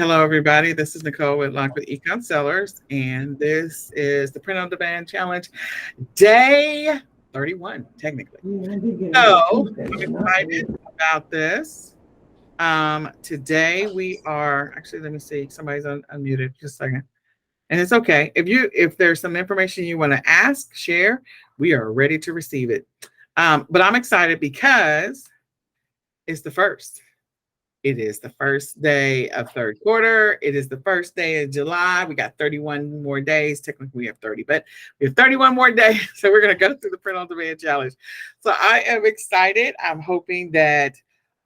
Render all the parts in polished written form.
Hello, everybody. This is Nicole Whitlock with eCom Sellers, and this is the Print on Demand Challenge, day 31, technically. So I'm excited about this. Today we are actually. Let me see. Somebody's unmuted. Just a second, and it's okay if there's some information you want to ask, share. We are ready to receive it. But I'm excited because it's the first. It is the first day of third quarter. It is the first day of July. We got 31 more days. Technically, we have 30, but we have 31 more days. So we're going to go through the Print on Demand Challenge. So I am excited. I'm hoping that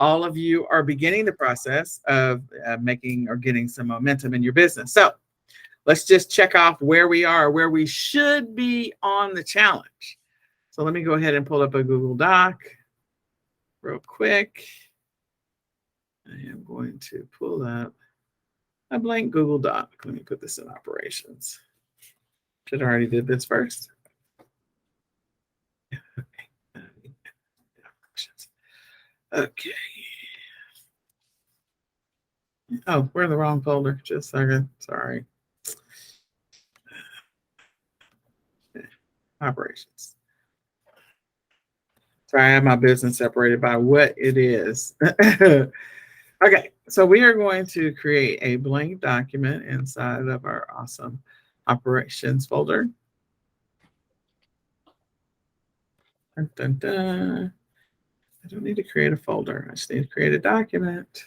all of you are beginning the process of making or getting some momentum in your business. So let's just check off where we are, where we should be on the challenge. So let me go ahead and pull up a Google Doc real quick. I am going to pull up a blank Google Doc. Let me put this in operations. Should have already did this first. Okay. Oh, we're in the wrong folder. Just a second. Sorry. Operations. Sorry, I have my business separated by what it is. Okay, so we are going to create a blank document inside of our awesome operations folder. Dun, dun, dun. I don't need to create a folder. I just need to create a document.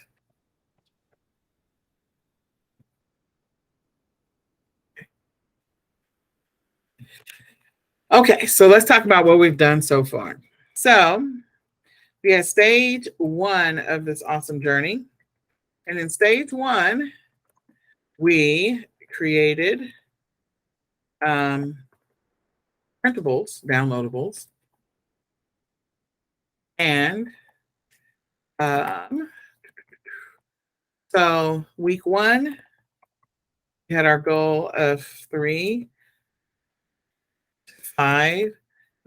Okay, so let's talk about what we've done so far. So we had stage one of this awesome journey. And in stage one, we created printables, downloadables. And so week one, we had our goal of 3 to 5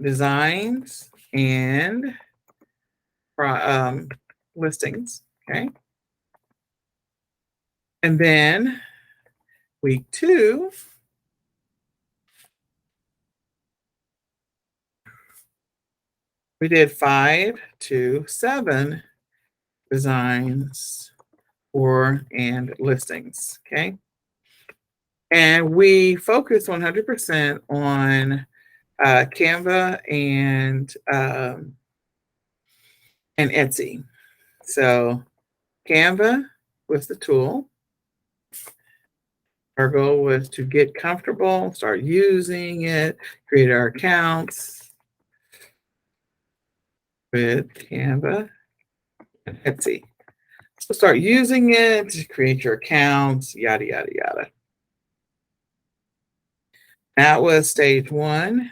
designs and listings. Okay. And then week 2, we did 5 to 7 designs and listings. Okay. And we focus 100% on Canva and Etsy. So Canva was the tool. Our goal was to get comfortable, start using it, create our accounts with Canva and Etsy. So start using it, create your accounts, yada, yada, yada. That was stage 1.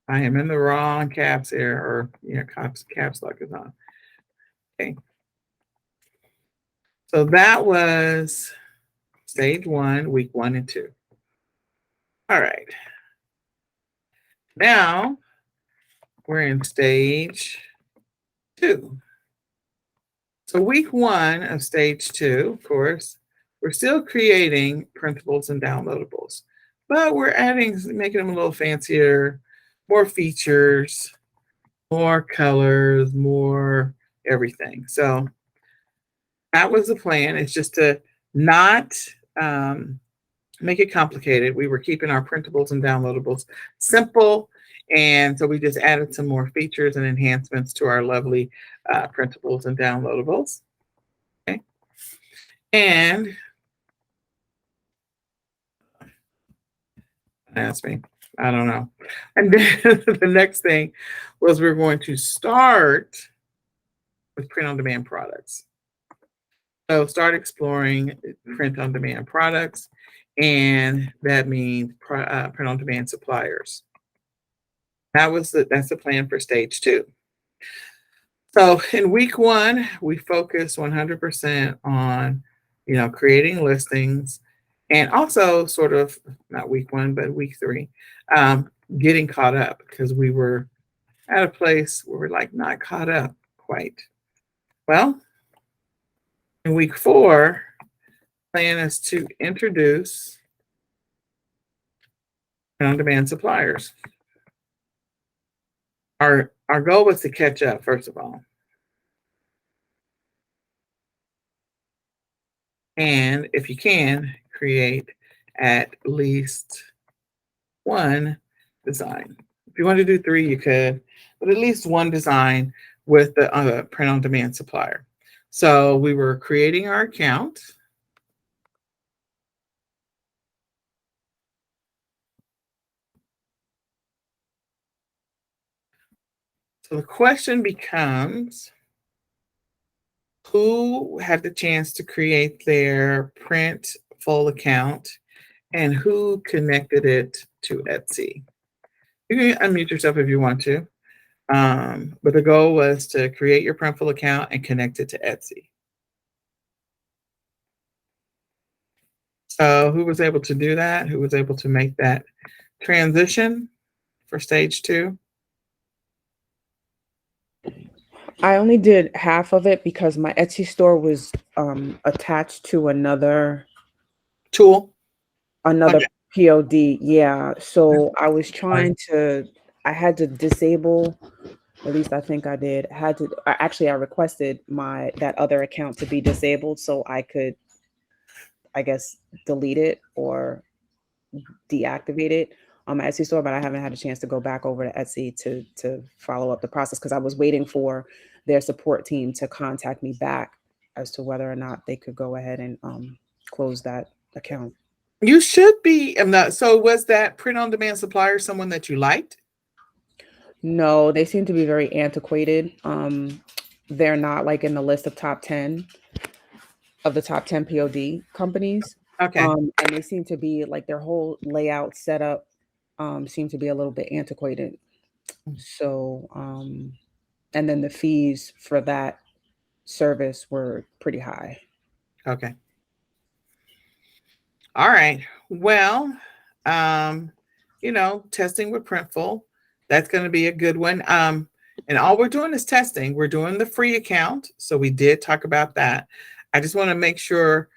I am in the wrong caps here, or caps lock is on. Okay. So that was stage 1, week 1 and 2. All right. Now we're in stage 2. So week 1 of stage 2, of course, we're still creating printables and downloadables, but we're making them a little fancier, more features, more colors, more everything. So that was the plan. It's just to not make it complicated. We were keeping our printables and downloadables simple. And so we just added some more features and enhancements to our lovely printables and downloadables. Okay. And ask me, I don't know. And then the next thing was we're going to start with print on demand products. So start exploring print on demand products, and that means print on demand suppliers. That's the plan for stage 2. So in week 1, we focused 100% on, creating listings, and also sort of not week 1, but week 3, getting caught up, because we were at a place where we're like not caught up quite. Well, In week 4, plan is to introduce on-demand suppliers. Our goal was to catch up, first of all. And if you can, create at least one design. If you want to do 3, you could, but at least one design with the print-on-demand supplier. So we were creating our account. So the question becomes, who had the chance to create their Printful account and who connected it to Etsy? You can unmute yourself if you want to. But the goal was to create your Printful account and connect it to Etsy. So who was able to do that? Who was able to make that transition for stage 2? I only did half of it because my Etsy store was attached to another tool, okay. POD. Yeah. So I was trying to, I had to disable, at least I think I did, I requested that other account to be disabled so I could, I guess, delete it or deactivate it on my Etsy store, but I haven't had a chance to go back over to Etsy to follow up the process because I was waiting for their support team to contact me back as to whether or not they could go ahead and close that account. You should be. So was that print-on-demand supplier someone that you liked? No, they seem to be very antiquated. They're not like in the list of top 10 POD companies. Okay. And they seem to be like their whole layout setup seem to be a little bit antiquated. So, and then the fees for that service were pretty high. Okay. All right. Well, testing with Printful, that's going to be a good one. And all we're doing is testing. We're doing the free account. So we did talk about that. I just want to make sure,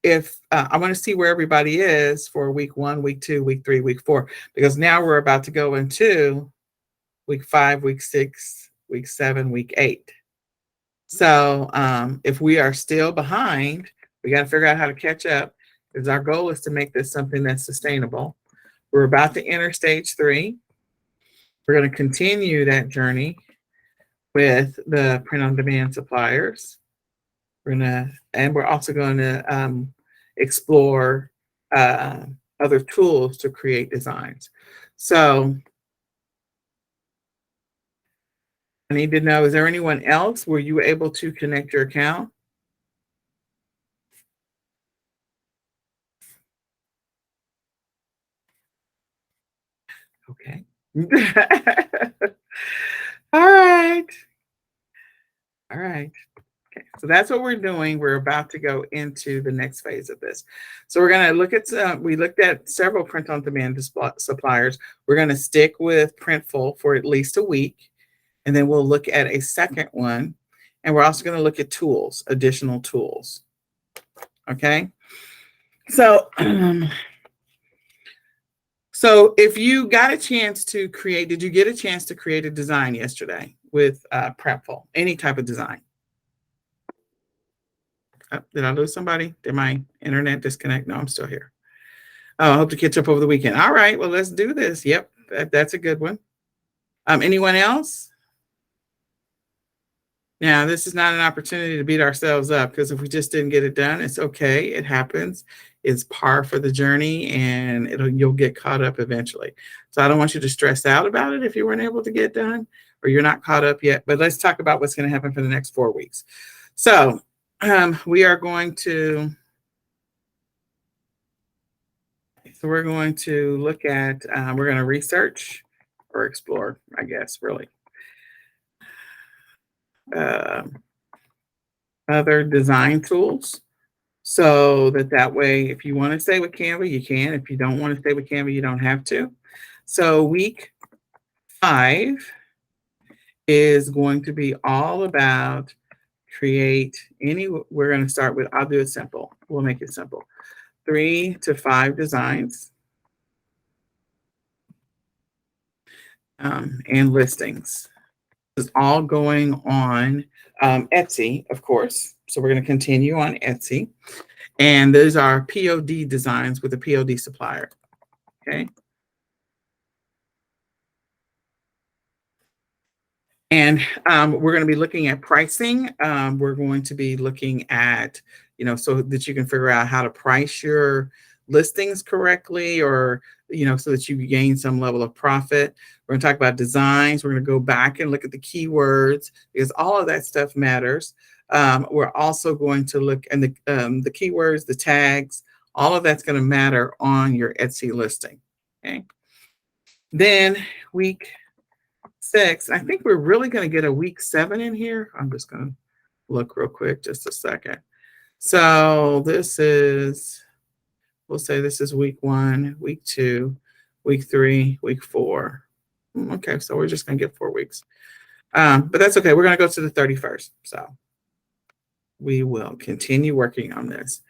if I want to see where everybody is for week 1, week 2, week 3, week 4, because now we're about to go into week 5, week 6, week 7, week 8. So if we are still behind, we got to figure out how to catch up, because our goal is to make this something that's sustainable. We're about to enter stage 3. We're going to continue that journey with the print-on-demand suppliers. We're also going to explore other tools to create designs. So I need to know, is there anyone else? Were you able to connect your account? Okay. All right. All right. Okay. So that's what we're doing. We're about to go into the next phase of this. So we're going to look at, we looked at several print-on-demand suppliers. We're going to stick with Printful for at least a week. And then we'll look at a second one. And we're also going to look at tools, additional tools. Okay. So, so if you got a chance to create, did you get a chance to create a design yesterday with Printful? Any type of design? Oh, did I lose somebody? Did my internet disconnect? No, I'm still here. Oh, I hope to catch up over the weekend. All right, well, let's do this. Yep, that's a good one. Anyone else? Now, this is not an opportunity to beat ourselves up, because if we just didn't get it done, it's okay. It happens. It's par for the journey, and you'll get caught up eventually. So I don't want you to stress out about it if you weren't able to get done or you're not caught up yet. But let's talk about what's going to happen for the next 4 weeks. So we are going to, we're going to look at, we're going to research or explore, I guess, really. Other design tools, so that way, if you want to stay with Canva, you can. If you don't want to stay with Canva, you don't have to. So week 5 is going to be all about create we're going to start with, I'll do it simple. We'll make it simple. 3 to 5 designs and listings. This is all going on Etsy, of course. So we're going to continue on Etsy. And those are POD designs with a POD supplier. Okay. And we're going to be looking at pricing. We're going to be looking at, so that you can figure out how to price your listings correctly, or, so that you gain some level of profit. We're going to talk about designs. We're going to go back and look at the keywords, because all of that stuff matters. We're also going to look at the keywords, the tags, all of that's going to matter on your Etsy listing. Okay. Then week 6, I think we're really going to get a week 7 in here. I'm just going to look real quick, just a second. So this is, we'll say this is week 1, week 2, week 3, week 4. Okay, so we're just going to get 4 weeks. But that's okay. We're going to go to the 31st. So we will continue working on this.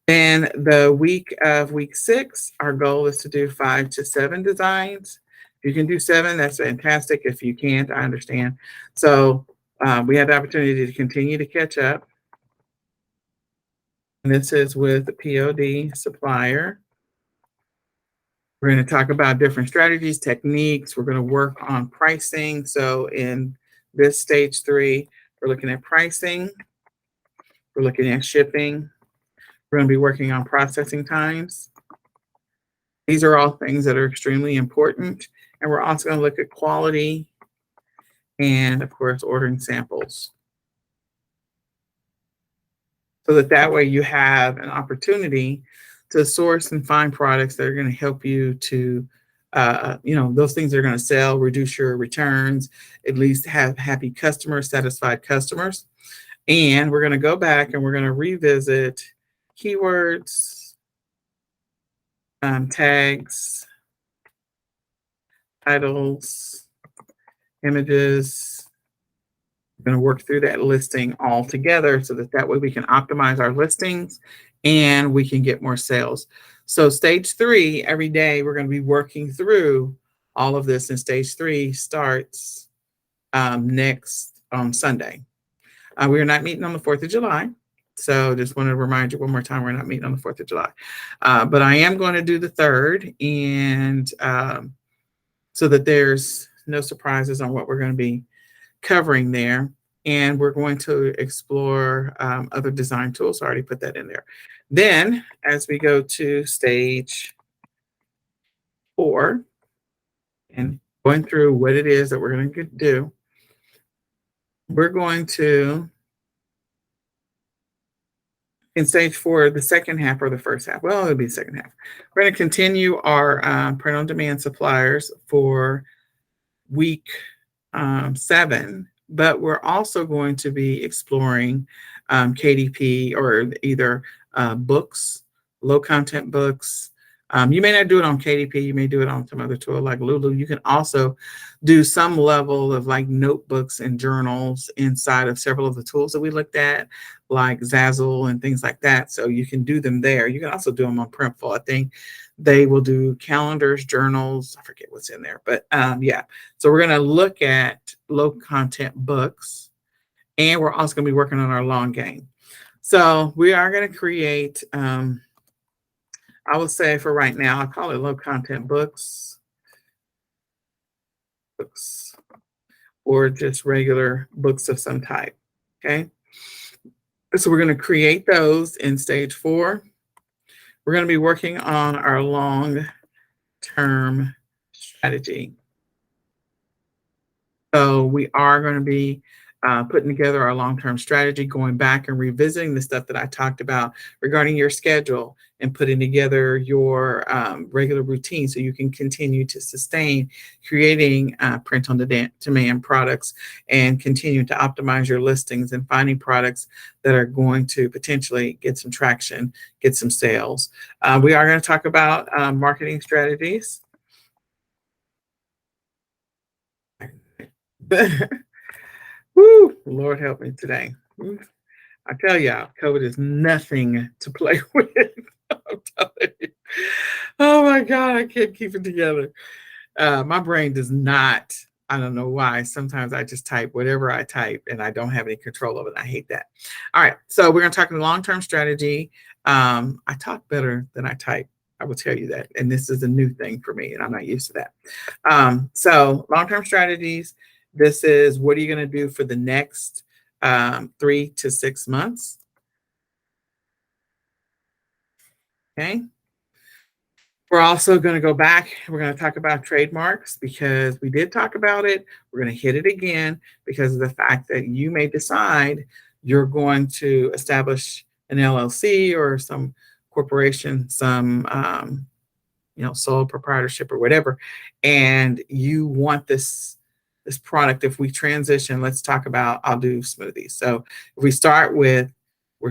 Then the week of week 6, our goal is to do 5 to 7 designs. If you can do 7, that's fantastic. If you can't, I understand. So we have the opportunity to continue to catch up. And this is with the POD supplier. We're going to talk about different strategies, techniques. We're going to work on pricing. So in this stage 3, we're looking at pricing. We're looking at shipping. We're going to be working on processing times. These are all things that are extremely important. And we're also going to look at quality and, of course, ordering samples. So that way you have an opportunity to source and find products that are going to help you to, those things are going to sell, reduce your returns, at least have happy customers, satisfied customers. And we're going to go back and we're going to revisit keywords, tags, titles, images. We're going to work through that listing all together so that way we can optimize our listings and we can get more sales. So stage 3, every day we're going to be working through all of this, and stage 3 starts next on Sunday. We are not meeting on the 4th of July. So just want to remind you one more time, we're not meeting on the 4th of July. But I am going to do the 3rd, and so that there's no surprises on what we're going to be covering there. And we're going to explore other design tools. I already put that in there. Then as we go to stage 4 and going through what it is that we're going to do, we're going to, in stage 4, the second half or the first half, well, it'll be the second half. We're going to continue our print-on-demand suppliers for week 7, but we're also going to be exploring KDP, or either books, low content books. You may not do it on KDP. You may do it on some other tool like Lulu. You can also do some level of like notebooks and journals inside of several of the tools that we looked at, like Zazzle and things like that. So you can do them there. You can also do them on Printful. I think they will do calendars, journals. I forget what's in there, but yeah. So we're going to look at low content books, and we're also going to be working on our long game. So we are going to create, I would say for right now, I call it low content books, or just regular books of some type. Okay. So we're going to create those in stage 4. We're going to be working on our long-term strategy. So we are going to be putting together our long-term strategy, going back and revisiting the stuff that I talked about regarding your schedule, and putting together your regular routine so you can continue to sustain creating print-on-demand products and continue to optimize your listings and finding products that are going to potentially get some traction, get some sales. We are going to talk about marketing strategies. Woo, Lord help me today. I tell y'all, COVID is nothing to play with. I'm telling you. Oh my God, I can't keep it together. My brain does not. I don't know why. Sometimes I just type whatever I type and I don't have any control of it. I hate that. All right. So we're going to talk long-term strategy. I talk better than I type. I will tell you that. And this is a new thing for me, and I'm not used to that. So long-term strategies. This is what are you going to do for the next 3 to 6 months? Okay. We're also going to go back. We're going to talk about trademarks because we did talk about it. We're going to hit it again because of the fact that you may decide you're going to establish an LLC or some corporation, some sole proprietorship or whatever, and you want this product. If we transition, let's talk about. I'll do smoothies. So if we're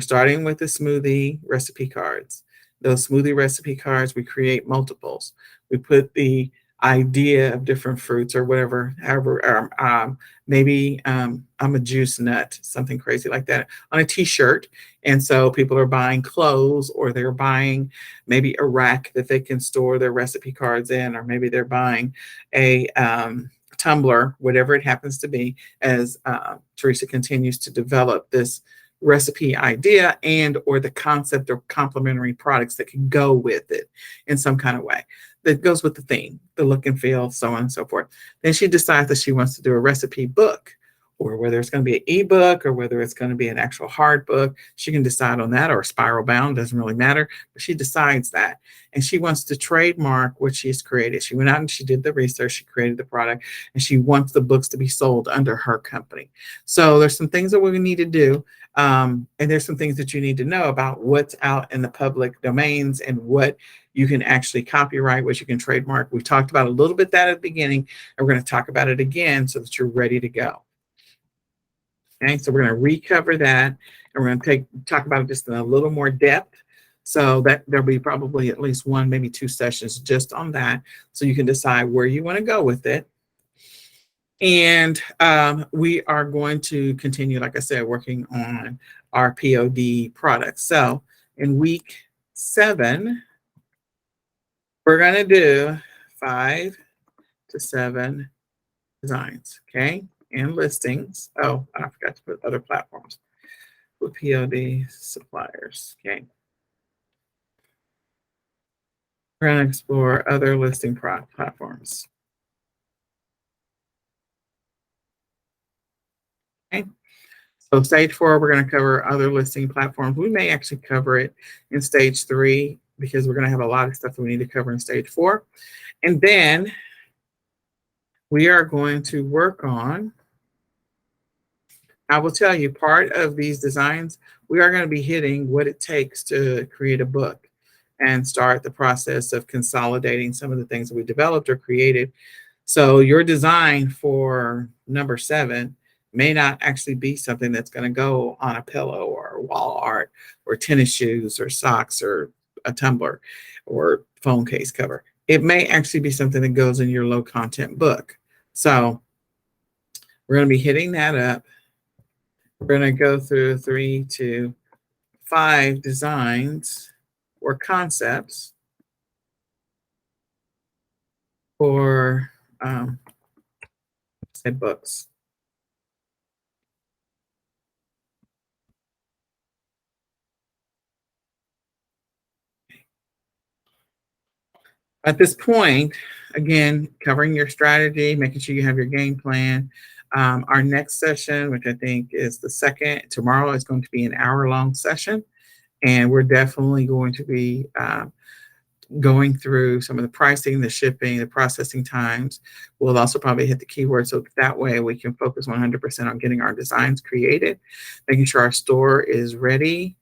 starting with the smoothie recipe cards. Those smoothie recipe cards, we create multiples. We put the idea of different fruits or whatever, however, maybe I'm a juice nut, something crazy like that, on a t-shirt. And so people are buying clothes, or they're buying maybe a rack that they can store their recipe cards in, or maybe they're buying a tumbler, whatever it happens to be, as Teresa continues to develop this recipe idea and or the concept of complementary products that can go with it in some kind of way that goes with the theme, the look and feel, so on and so forth. Then she decides that she wants to do a recipe book, or whether it's going to be an ebook or whether it's going to be an actual hard book. She can decide on that, or spiral bound, doesn't really matter, but she decides that. And she wants to trademark what she's created. She went out and she did the research, she created the product, and she wants the books to be sold under her company. So there's some things that we need to do. And there's some things that you need to know about what's out in the public domains and what you can actually copyright, what you can trademark. We talked about a little bit that at the beginning, and we're going to talk about it again so that you're ready to go. Okay, so we're going to recover that, and we're going to talk about it just in a little more depth. So that there'll be probably at least one, maybe two sessions just on that, so you can decide where you want to go with it. And we are going to continue, like I said, working on our POD products. So in week 7, we're going to do 5 to 7 designs, okay, and listings. Oh, I forgot to put other platforms with POD suppliers, okay. We're going to explore other listing platforms. Okay. So stage 4, we're going to cover other listing platforms. We may actually cover it in stage 3 because we're going to have a lot of stuff that we need to cover in stage 4. And then we are going to work on, I will tell you, part of these designs, we are going to be hitting what it takes to create a book and start the process of consolidating some of the things that we developed or created. So your design for number 7 may not actually be something that's going to go on a pillow or wall art or tennis shoes or socks or a tumbler or phone case cover. It may actually be something that goes in your low content book. So we're going to be hitting that up. We're going to go through 3 to 5 designs or concepts for said books. At this point, again, covering your strategy, making sure you have your game plan. Our next session, which I think is the second, tomorrow is going to be an hour-long session. And we're definitely going to be going through some of the pricing, the shipping, the processing times. We'll also probably hit the keywords so that way we can focus 100% on getting our designs created, making sure our store is ready,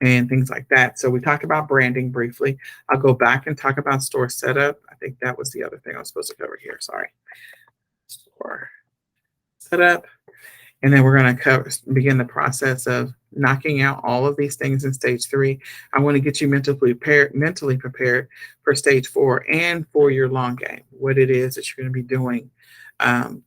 and things like that. So we talked about branding briefly. I'll go back and talk about store setup. I think that was the other thing I was supposed to cover here. Sorry. Store setup. And then we're going to begin the process of knocking out all of these things in stage 3. I want to get you mentally prepared for stage 4 and for your long game, what it is that you're going to be doing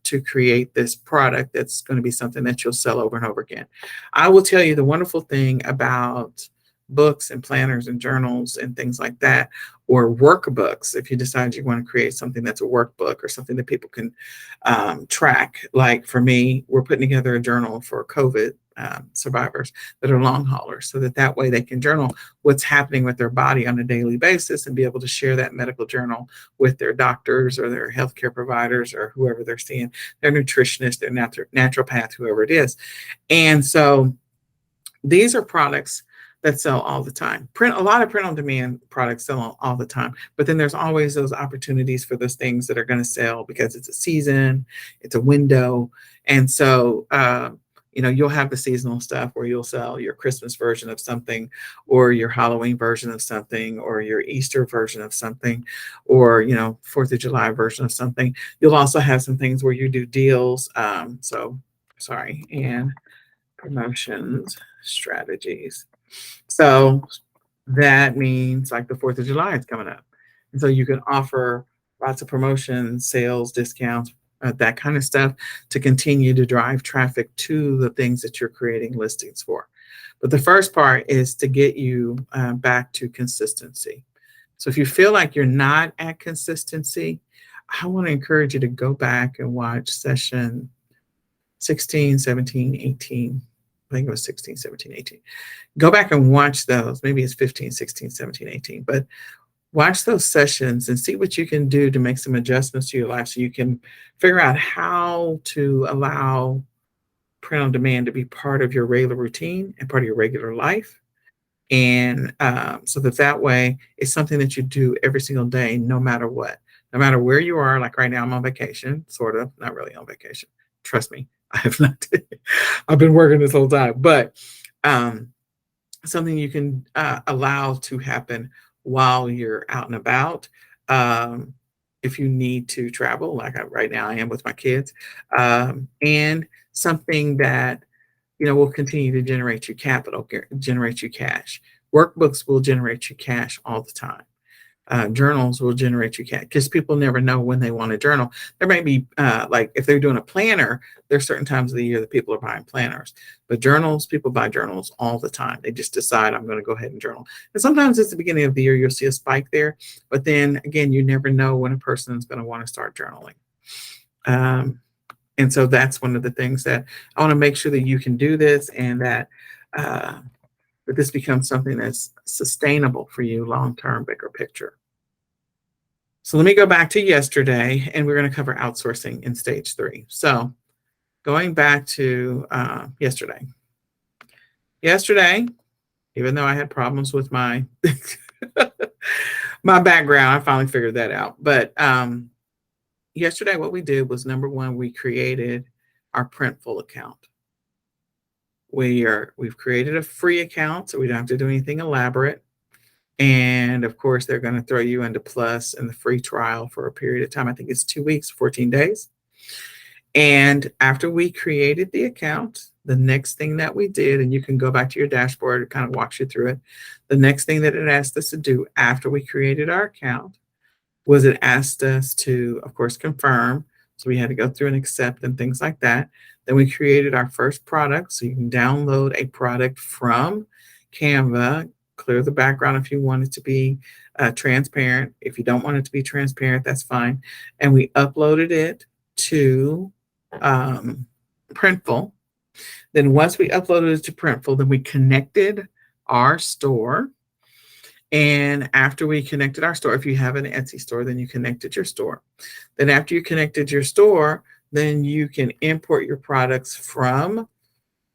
to create this product that's going to be something that you'll sell over and over again. I will tell you the wonderful thing about books and planners and journals and things like that, or workbooks. If you decide you want to create something that's a workbook or something that people can track, like for me, we're putting together a journal for COVID survivors that are long haulers, so that way they can journal what's happening with their body on a daily basis and be able to share that medical journal with their doctors or their healthcare providers or whoever they're seeing, their nutritionist, their naturopath, whoever it is. And so these are products that sell all the time. A lot of print on demand products sell all the time, but then there's always those opportunities for those things that are going to sell because it's a season, it's a window. And so, you'll have the seasonal stuff where you'll sell your Christmas version of something, or your Halloween version of something, or your Easter version of something, or, 4th of July version of something. You'll also have some things where you do deals. And promotions strategies. So that means like the 4th of July is coming up. And so you can offer lots of promotions, sales, discounts, that kind of stuff to continue to drive traffic to the things that you're creating listings for. But the first part is to get you back to consistency. So if you feel like you're not at consistency, I want to encourage you to go back and watch session 16, 17, 18. I think it was 16, 17, 18. Go back and watch those. Maybe it's 15, 16, 17, 18. But watch those sessions and see what you can do to make some adjustments to your life so you can figure out how to allow print on demand to be part of your regular routine and part of your regular life. And so that way it's something that you do every single day, no matter what, no matter where you are. Like right now, I'm on vacation, sort of, not really on vacation. Trust me, I have not. I've been working this whole time, but something you can allow to happen while you're out and about. If you need to travel, like right now I am with my kids, and something that, will continue to generate you capital, generate you cash. Workbooks will generate you cash all the time. Journals will generate you cash because people never know when they want to journal. There may be like if they're doing a planner, there's certain times of the year that people are buying planners, but journals, people buy journals all the time. They just decide I'm going to go ahead and journal. And sometimes it's the beginning of the year, you'll see a spike there, but then again, you never know when a person is going to want to start journaling. And so that's one of the things that I want to make sure that you can do this, and that that this becomes something that's sustainable for you long-term, bigger picture. So let me go back to yesterday, and we're going to cover outsourcing in stage 3. So going back to yesterday, even though I had problems with my my background, I finally figured that out. But yesterday, what we did was, number one, we created our Printful account. We've created a free account, so we don't have to do anything elaborate. And of course, they're going to throw you into Plus and the free trial for a period of time. I think it's 2 weeks, 14 days. And after we created the account, the next thing that we did, and you can go back to your dashboard, it kind of walks you through it. The next thing that it asked us to do after we created our account was it asked us to, of course, confirm. So we had to go through and accept and things like that. Then we created our first product. So you can download a product from Canva, clear the background if you want it to be transparent. If you don't want it to be transparent, that's fine. And we uploaded it to Printful. Then once we uploaded it to Printful, then we connected our store. And after we connected our store, if you have an Etsy store, then you connected your store. Then after you connected your store, then you can import your products from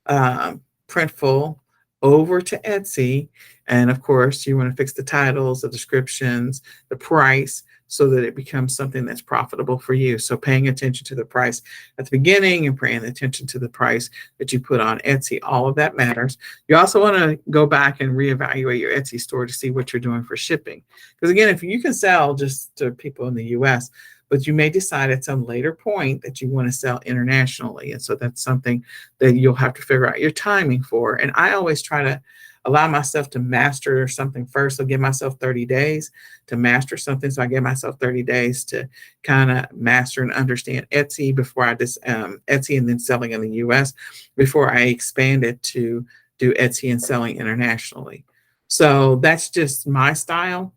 Printful over to Etsy. And of course, you want to fix the titles, the descriptions, the price, so that it becomes something that's profitable for you. So paying attention to the price at the beginning and paying attention to the price that you put on Etsy, all of that matters. You also want to go back and reevaluate your Etsy store to see what you're doing for shipping. Because again, if you can sell just to people in the US, but you may decide at some later point that you want to sell internationally. And so that's something that you'll have to figure out your timing for. And I always try to allow myself to master something first. So give myself 30 days to master something. So I give myself 30 days to kind of master and understand Etsy before I just Etsy and then selling in the US before I expand it to do Etsy and selling internationally. So that's just my style.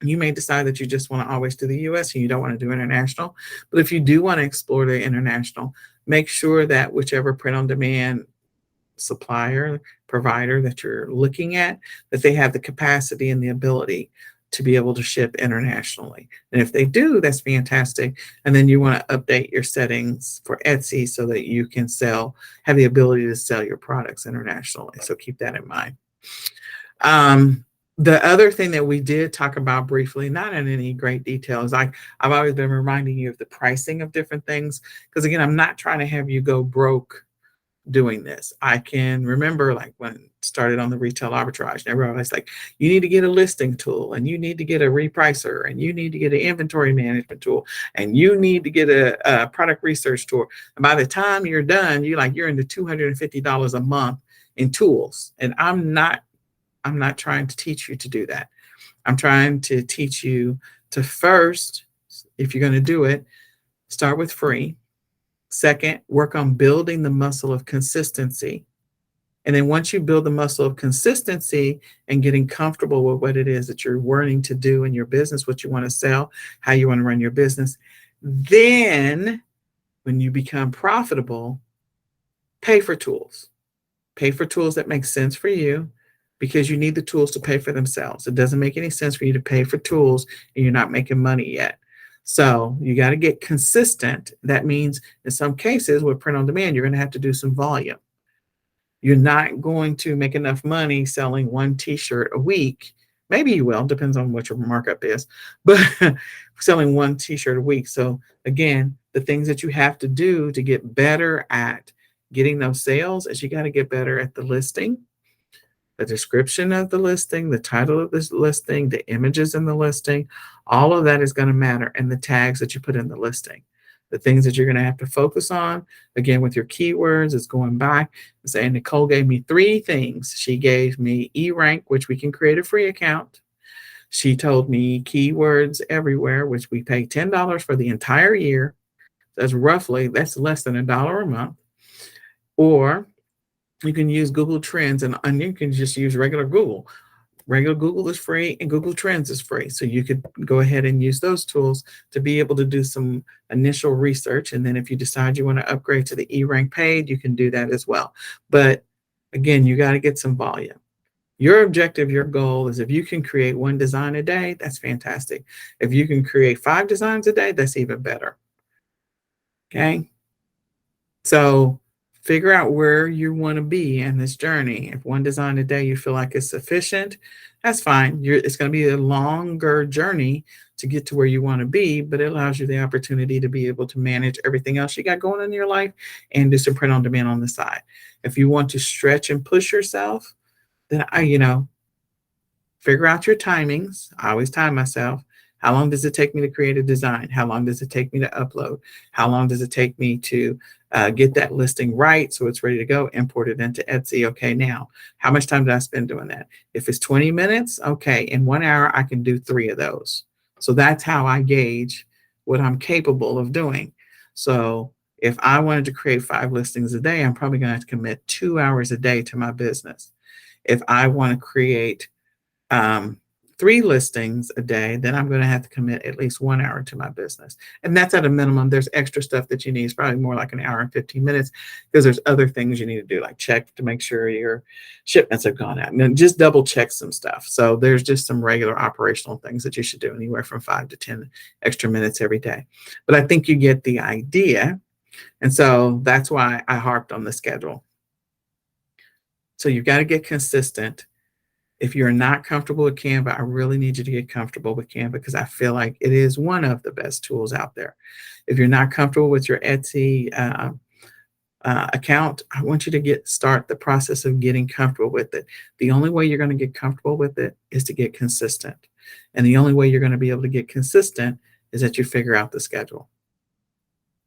You may decide that you just want to always do the US and you don't want to do international. But if you do want to explore the international, make sure that whichever print on demand supplier, provider that you're looking at, that they have the capacity and the ability to be able to ship internationally. And if they do, that's fantastic. And then you want to update your settings for Etsy so that you can have the ability to sell your products internationally. So keep that in mind. The other thing that we did talk about briefly, not in any great detail, is I've always been reminding you of the pricing of different things. Because again, I'm not trying to have you go broke doing this. I can remember like when it started on the retail arbitrage, and everyone was like, you need to get a listing tool, and you need to get a repricer, and you need to get an inventory management tool, and you need to get a product research tool. And by the time you're done, you're into $250 a month in tools. And I'm not trying to teach you to do that. I'm trying to teach you to first, if you're going to do it, start with free. Second, work on building the muscle of consistency. And then once you build the muscle of consistency and getting comfortable with what it is that you're wanting to do in your business, what you want to sell, how you want to run your business, then when you become profitable, pay for tools. Pay for tools that make sense for you, because you need the tools to pay for themselves. It doesn't make any sense for you to pay for tools and you're not making money yet. So you got to get consistent. That means in some cases with print on demand, you're going to have to do some volume. You're not going to make enough money selling one t-shirt a week. Maybe you will, depends on what your markup is, but selling one t-shirt a week. So again, the things that you have to do to get better at getting those sales is you got to get better at the listing, the description of the listing, the title of this listing, the images in the listing. All of that is going to matter, and the tags that you put in the listing. The things that you're going to have to focus on, again, with your keywords, is going back and saying, Nicole gave me 3 things. She gave me eRank, which we can create a free account. She told me keywords everywhere, which we pay $10 for the entire year. That's less than $1 a month. Or you can use Google Trends, and you can just use regular Google. Regular Google is free and Google Trends is free. So you could go ahead and use those tools to be able to do some initial research. And then if you decide you want to upgrade to the eRank paid, you can do that as well. But again, you got to get some volume. Your objective, your goal is, if you can create 1 design a day, that's fantastic. If you can create 5 designs a day, that's even better. Okay. So figure out where you want to be in this journey. If 1 design a day you feel like is sufficient, that's fine. It's going to be a longer journey to get to where you want to be, but it allows you the opportunity to be able to manage everything else you got going on in your life and do some print on demand on the side. If you want to stretch and push yourself, then figure out your timings. I always time myself. How long does it take me to create a design? How long does it take me to upload? How long does it take me to get that listing right so it's ready to go, import it into Etsy? Okay, now, how much time did I spend doing that? If it's 20 minutes, okay, in 1 hour, I can do 3 of those. So that's how I gauge what I'm capable of doing. So if I wanted to create 5 listings a day, I'm probably going to have to commit 2 hours a day to my business. If I want to create 3 listings a day, then I'm going to have to commit at least 1 hour to my business. And that's at a minimum. There's extra stuff that you need. It's probably more like 1 hour and 15 minutes, because there's other things you need to do, like check to make sure your shipments have gone out, and then just double check some stuff. So there's just some regular operational things that you should do, anywhere from 5 to 10 extra minutes every day. But I think you get the idea. And so that's why I harped on the schedule. So you've got to get consistent. If you're not comfortable with Canva, I really need you to get comfortable with Canva, because I feel like it is one of the best tools out there. If you're not comfortable with your Etsy account, I want you to start the process of getting comfortable with it. The only way you're going to get comfortable with it is to get consistent. And the only way you're going to be able to get consistent is that you figure out the schedule.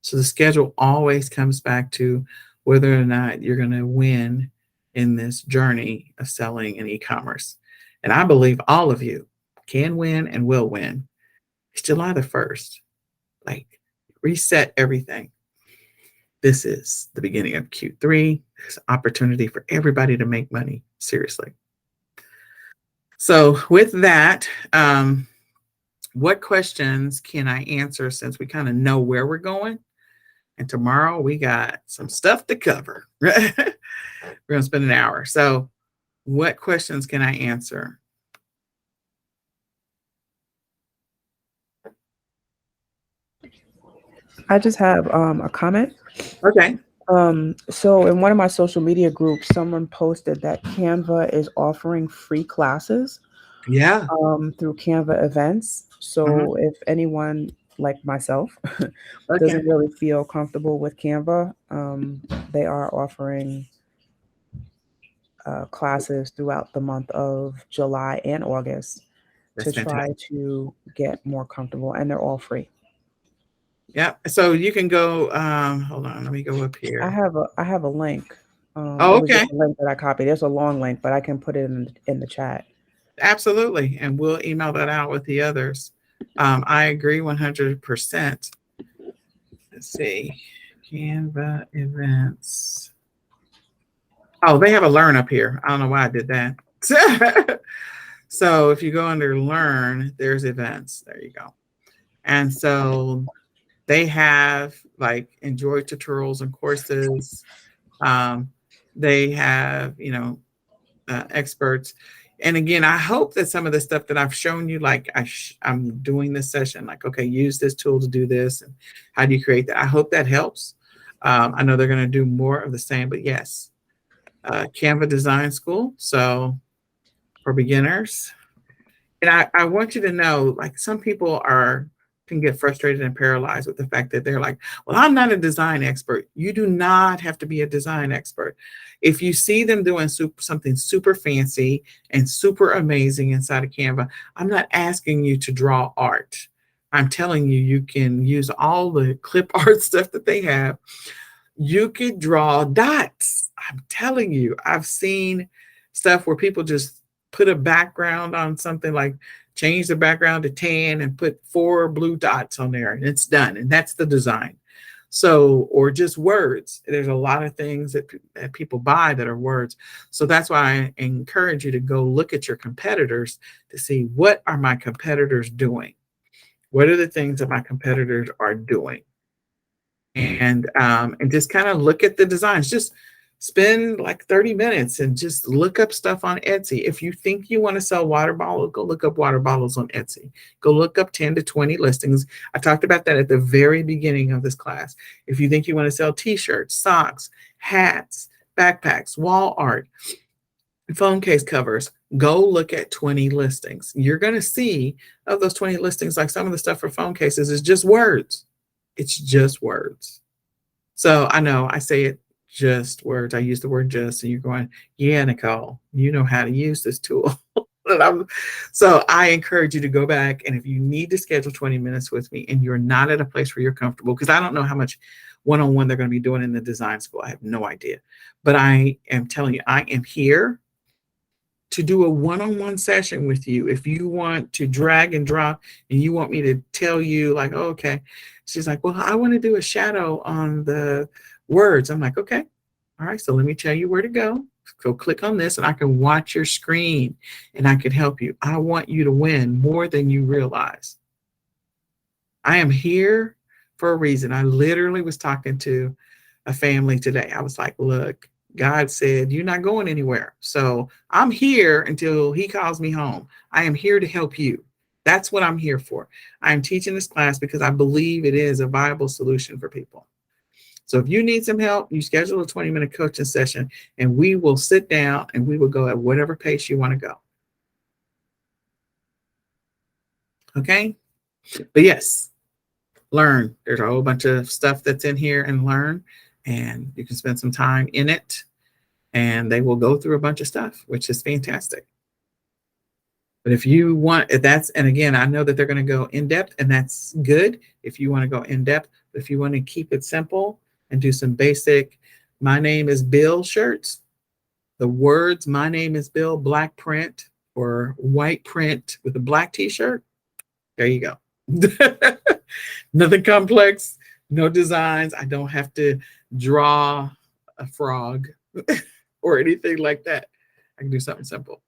So the schedule always comes back to whether or not you're going to win in this journey of selling in e-commerce. And I believe all of you can win and will win. It's July the 1st. Like, reset everything. This is the beginning of Q3. There's an opportunity for everybody to make money. Seriously. So with that, what questions can I answer since we kind of know where we're going? And tomorrow we got some stuff to cover. We're going to spend an hour. So what questions can I answer? I just have a comment. Okay. So in one of my social media groups, someone posted that Canva is offering free classes Yeah. through Canva events. So if anyone like myself Okay. doesn't really feel comfortable with Canva, they are offering classes throughout the month of July and August That's to try fantastic. to get more comfortable, and they're all free. Yeah. So you can go, hold on, let me go up I here. have a link. Oh, It was okay. just a link that I copied. There's a long link, but I can put it in the chat. Absolutely. And we'll email that out with the others. I agree 100%. Let's see. Canva events. Oh, they have a learn up here. I don't know why I did that. So if you go under learn, there's events. There you go. And so they have like enjoy tutorials and courses. They have, experts. And again, I hope that some of the stuff that I've shown you, like I'm doing this session, like, okay, use this tool to do this. And how do you create that? I hope that helps. I know they're going to do more of the same, but yes, Canva Design School. So for beginners. And I want you to know, like, some people can get frustrated and paralyzed with the fact that they're like, well, I'm not a design expert. You do not have to be a design expert. If you see them doing something super fancy and super amazing inside of Canva, I'm not asking you to draw art. I'm telling you, you can use all the clip art stuff that they have. You could draw dots. I'm telling you, I've seen stuff where people just put a background on something, like change the background to tan and put 4 blue dots on there, and it's done. And that's the design. So, or just words. There's a lot of things that people buy that are words. So that's why I encourage you to go look at your competitors to see, what are my competitors doing? What are the things that my competitors are doing? And just kind of look at the designs. Just spend like 30 minutes and just look up stuff on Etsy. If you think you want to sell water bottles, go look up water bottles on Etsy. Go look up 10 to 20 listings. I talked about that at the very beginning of this class. If you think you want to sell t-shirts, socks, hats, backpacks, wall art, phone case covers, go look at 20 listings. You're going to see, of those 20 listings, like some of the stuff for phone cases is just words. It's just words. So I know I say it, just words. I use the word just, and you're going, yeah, Nicole, you know how to use this tool. So I encourage you to go back. And if you need to schedule 20 minutes with me and you're not at a place where you're comfortable, because I don't know how much one-on-one they're going to be doing in the design school. I have no idea. But I am telling you, I am here to do a one-on-one session with you. If you want to drag and drop and you want me to tell you, like, oh, okay. She's like, well, I want to do a shadow on the words. I'm like, okay. All right. So let me tell you where to go. Go click on this and I can watch your screen and I can help you. I want you to win more than you realize. I am here for a reason. I literally was talking to a family today. I was like, look, God said, you're not going anywhere. So I'm here until he calls me home. I am here to help you. That's what I'm here for. I'm teaching this class because I believe it is a viable solution for people. So if you need some help, you schedule a 20-minute coaching session and we will sit down and we will go at whatever pace you want to go. Okay? But yes, learn. There's a whole bunch of stuff that's in here, and learn. And you can spend some time in it. And they will go through a bunch of stuff, which is fantastic. But if you want, if that's, and again, I know that they're going to go in depth, and that's good if you want to go in depth. But if you want to keep it simple and do some basic, my name is Bill shirts, the words, my name is Bill, black print or white print with a black t-shirt, there you go. Nothing complex, no designs. I don't have to draw a frog or anything like that. I can do something simple.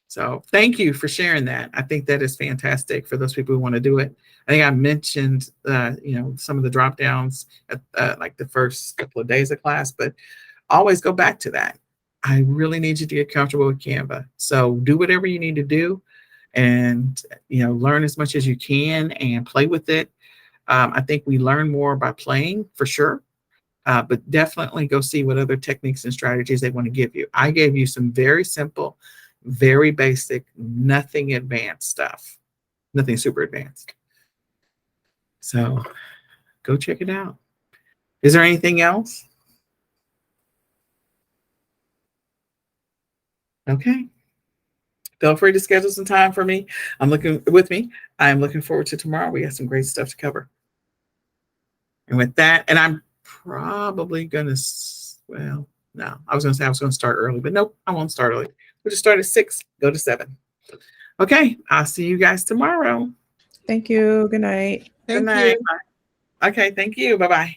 So thank you for sharing that. I think that is fantastic for those people who want to do it. I think I mentioned, some of the drop downs at like the first couple of days of class, but always go back to that. I really need you to get comfortable with Canva. So do whatever you need to do, and learn as much as you can and play with it. I think we learn more by playing for sure. But definitely go see what other techniques and strategies they want to give you. I gave you some very simple, very basic, nothing advanced stuff, nothing super advanced. So go check it out. Is there anything else? Okay. Feel free to schedule some time for me. I'm looking forward to tomorrow. We got some great stuff to cover. And with that, and I'm probably gonna, well, no, I was gonna start early, but nope, I won't start early. We'll just start at 6, go to 7. Okay, I'll see you guys tomorrow. Thank you. Good night. Good night. Okay, thank you. Bye-bye.